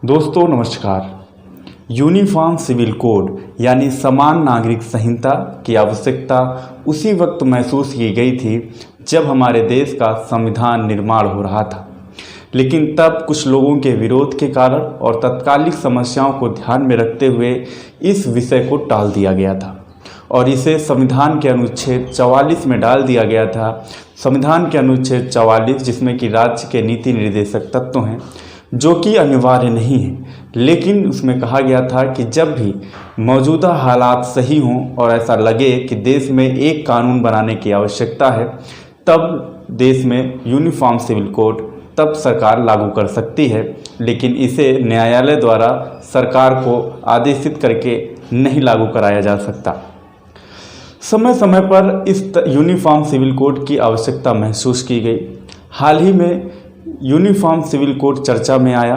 दोस्तों नमस्कार। Uniform civil code यानी समान नागरिक संहिता की आवश्यकता उसी वक्त महसूस की गई थी जब हमारे देश का संविधान निर्माण हो रहा था, लेकिन तब कुछ लोगों के विरोध के कारण और तत्कालिक समस्याओं को ध्यान में रखते हुए इस विषय को टाल दिया गया था और इसे संविधान के अनुच्छेद 44 में डाल दिया गया था। संविधान के अनुच्छेद 44 जिसमें कि राज्य के नीति निर्देशक तत्व हैं जो कि अनिवार्य नहीं है, लेकिन उसमें कहा गया था कि जब भी मौजूदा हालात सही हों और ऐसा लगे कि देश में एक कानून बनाने की आवश्यकता है, तब देश में यूनिफॉर्म सिविल कोड तब सरकार लागू कर सकती है, लेकिन इसे न्यायालय द्वारा सरकार को आदेशित करके नहीं लागू कराया जा सकता। समय समय पर इस यूनिफॉर्म सिविल कोड की आवश्यकता महसूस की गई। हाल ही में यूनिफॉर्म सिविल कोड चर्चा में आया।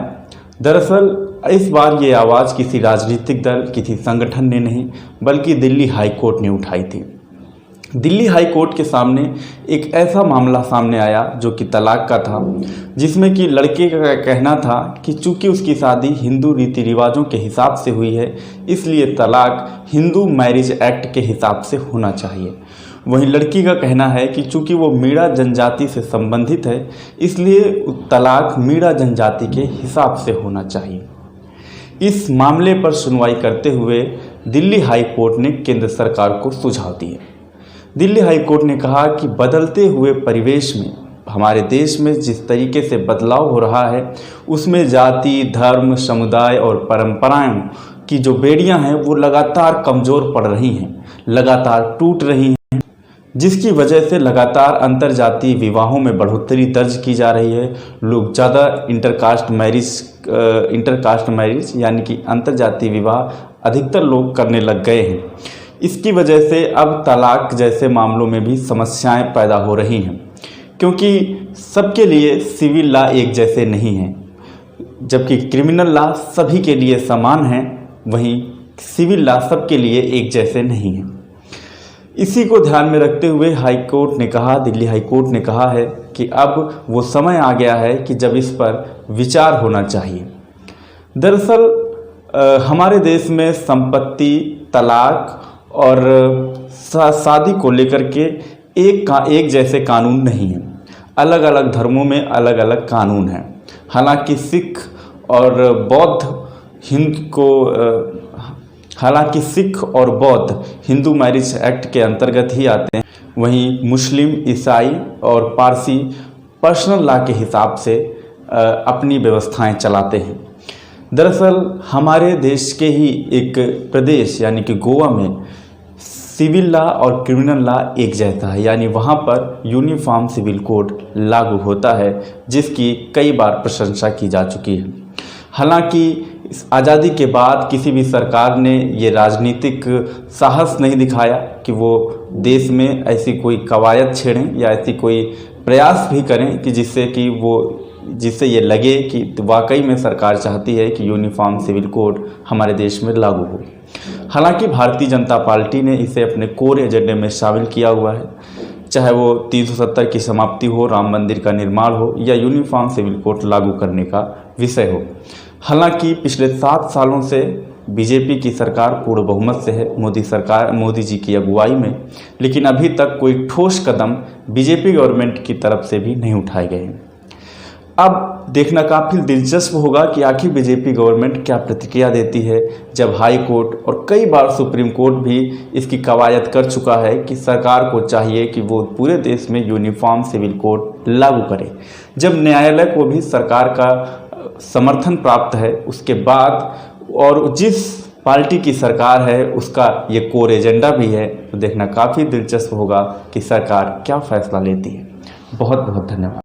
दरअसल इस बार ये आवाज़ किसी राजनीतिक दल, किसी संगठन ने नहीं, बल्कि दिल्ली हाई कोर्ट ने उठाई थी। दिल्ली हाई कोर्ट के सामने एक ऐसा मामला सामने आया जो कि तलाक का था, जिसमें कि लड़के का कहना था कि चूंकि उसकी शादी हिंदू रीति रिवाजों के हिसाब से हुई है, इसलिए तलाक हिंदू मैरिज एक्ट के हिसाब से होना चाहिए। वहीं लड़की का कहना है कि चूंकि वो मीणा जनजाति से संबंधित है, इसलिए तलाक मीणा जनजाति के हिसाब से होना चाहिए। इस मामले पर सुनवाई करते हुए दिल्ली हाई कोर्ट ने केंद्र सरकार को सुझाव दिए। दिल्ली हाई कोर्ट ने कहा कि बदलते हुए परिवेश में हमारे देश में जिस तरीके से बदलाव हो रहा है, उसमें जाति, धर्म, समुदाय और परंपराओं की जो बेड़ियां हैं वो लगातार कमज़ोर पड़ रही हैं, लगातार टूट रही हैं, जिसकी वजह से लगातार अंतरजातीय विवाहों में बढ़ोतरी दर्ज की जा रही है। लोग ज़्यादा इंटरकास्ट मैरिज यानी कि अंतरजातीय विवाह अधिकतर लोग करने लग गए हैं। इसकी वजह से अब तलाक जैसे मामलों में भी समस्याएं पैदा हो रही हैं, क्योंकि सबके लिए सिविल लॉ एक जैसे नहीं हैं। जबकि क्रिमिनल लॉ सभी के लिए समान हैं, वहीं सिविल लॉ सबके लिए एक जैसे नहीं हैं। इसी को ध्यान में रखते हुए दिल्ली हाई कोर्ट ने कहा है कि अब वो समय आ गया है कि जब इस पर विचार होना चाहिए। दरअसल हमारे देश में संपत्ति, तलाक और शादी को लेकर के एक जैसे कानून नहीं हैं। अलग अलग धर्मों में अलग अलग कानून हैं। हालांकि सिख और बौद्ध हिंदू मैरिज एक्ट के अंतर्गत ही आते हैं, वहीं मुस्लिम, ईसाई और पारसी पर्सनल लॉ के हिसाब से अपनी व्यवस्थाएं चलाते हैं। दरअसल हमारे देश के ही एक प्रदेश यानी कि गोवा में सिविल लॉ और क्रिमिनल लॉ एक जैसा है, यानी वहाँ पर यूनिफॉर्म सिविल कोड लागू होता है, जिसकी कई बार प्रशंसा की जा चुकी है। हालांकि इस आज़ादी के बाद किसी भी सरकार ने ये राजनीतिक साहस नहीं दिखाया कि वो देश में ऐसी कोई कवायद छेड़ें या ऐसी कोई प्रयास भी करें कि जिससे ये लगे कि वाकई में सरकार चाहती है कि यूनिफॉर्म सिविल कोड हमारे देश में लागू हो। हालांकि भारतीय जनता पार्टी ने इसे अपने कोर एजेंडे में शामिल किया हुआ है, चाहे वो 370 की समाप्ति हो, राम मंदिर का निर्माण हो या यूनिफॉर्म सिविल कोड लागू करने का विषय हो। हालांकि पिछले 7 सालों से बीजेपी की सरकार पूर्ण बहुमत से है, मोदी जी की अगुवाई में, लेकिन अभी तक कोई ठोस कदम बीजेपी गवर्नमेंट की तरफ से भी नहीं उठाए गए हैं। अब देखना काफ़ी दिलचस्प होगा कि आखिर बीजेपी गवर्नमेंट क्या प्रतिक्रिया देती है, जब हाई कोर्ट और कई बार सुप्रीम कोर्ट भी इसकी कवायद कर चुका है कि सरकार को चाहिए कि वो पूरे देश में यूनिफॉर्म सिविल कोड लागू करे। जब न्यायालय को भी सरकार का समर्थन प्राप्त है, उसके बाद और जिस पार्टी की सरकार है उसका ये कोर एजेंडा भी है, तो देखना काफ़ी दिलचस्प होगा कि सरकार क्या फैसला लेती है। बहुत बहुत धन्यवाद।